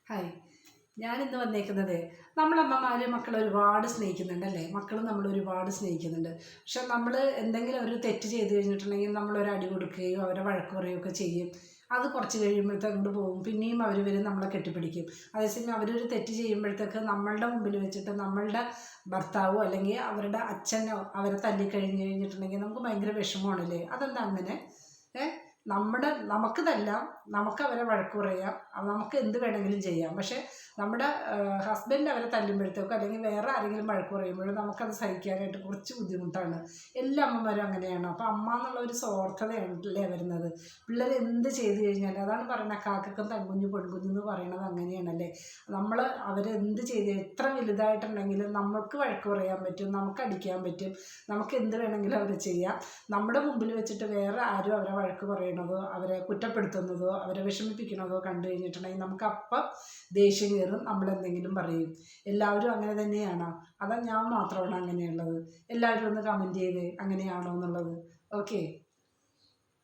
Hi, ഞാനിന്ന് വന്നേക്കുന്നത് നമ്മളമ്മമാർ മക്കളെ ഒരുപാട് സ്നേഹിക്കുന്നുണ്ടല്ലേ. മക്കൾ നമ്മൾ ഒരുപാട് സ്നേഹിക്കുന്നുണ്ട്. പക്ഷെ നമ്മൾ എന്തെങ്കിലും ഒരു തെറ്റ് ചെയ്ത് കഴിഞ്ഞിട്ടുണ്ടെങ്കിൽ നമ്മളൊരു അടി കൊടുക്കുകയോ അവരെ വഴക്ക് പറയുകയൊക്കെ ചെയ്യും. അത് കുറച്ച് കഴിയുമ്പോഴത്തേക്ക് അങ്ങോട്ട് പോകും. പിന്നെയും അവർ വരും നമ്മളെ കെട്ടിപ്പിടിക്കും. അതേസമയം അവരൊരു തെറ്റ് ചെയ്യുമ്പോഴത്തേക്ക് നമ്മളുടെ മുമ്പിൽ വെച്ചിട്ട് നമ്മളുടെ ഭർത്താവോ അല്ലെങ്കിൽ അവരുടെ അച്ഛനോ അവരെ തല്ലിക്കഴിഞ്ഞ് കഴിഞ്ഞിട്ടുണ്ടെങ്കിൽ നമുക്ക് ഭയങ്കര വിഷമമാണല്ലേ. അതെന്താ അങ്ങനെ? നമുക്ക് തല്ലാം, നമുക്ക് അവരെ വഴക്ക് പറയാം, നമുക്ക് എന്ത് വേണമെങ്കിലും ചെയ്യാം. പക്ഷെ നമ്മുടെ ഹസ്ബൻഡ് അവരെ തല്ലുമ്പോഴത്തേക്കോ അല്ലെങ്കിൽ വേറെ ആരെങ്കിലും വഴക്ക് പറയുമ്പോഴോ നമുക്കത് സഹിക്കാനായിട്ട് കുറച്ച് ബുദ്ധിമുട്ടാണ്. എല്ലാ അമ്മമാരും അങ്ങനെയാണ്. അപ്പോൾ അമ്മ എന്നുള്ള ഒരു സ്വാർത്ഥതയല്ലേ വരുന്നത്. പിള്ളേർ എന്ത് ചെയ്ത് കഴിഞ്ഞാൽ അതാണ് പറയുന്നത്, കാക്കക്കും തൻകുഞ്ഞു പൊൻകുഞ്ഞു എന്ന് പറയുന്നത് അങ്ങനെയാണല്ലേ. നമ്മൾ അവരെന്ത് ചെയ്ത് എത്ര വലുതായിട്ടുണ്ടെങ്കിലും നമുക്ക് വഴക്ക് പറയാൻ പറ്റും, നമുക്ക് അടിക്കാൻ പറ്റും, നമുക്ക് എന്ത് വേണമെങ്കിലും അവർ ചെയ്യാം. നമ്മുടെ മുമ്പിൽ വെച്ചിട്ട് വേറെ ആരും അവരെ വഴക്ക് പറയണതോ അവരെ കുറ്റപ്പെടുത്തുന്നതോ അവരെ വിഷമിപ്പിക്കണതോ കണ്ടു കഴിഞ്ഞിട്ടുണ്ടെങ്കിൽ നമുക്ക് അപ്പം ദേഷ്യം കയറും, നമ്മളെന്തെങ്കിലും പറയും. എല്ലാവരും അങ്ങനെ തന്നെയാണോ? അതാ ഞാൻ മാത്രമാണ് അങ്ങനെയുള്ളത്? എല്ലാവരും ഒന്ന് കമൻറ്റ് ചെയ്തേ അങ്ങനെയാണോ എന്നുള്ളത്. ഓക്കെ.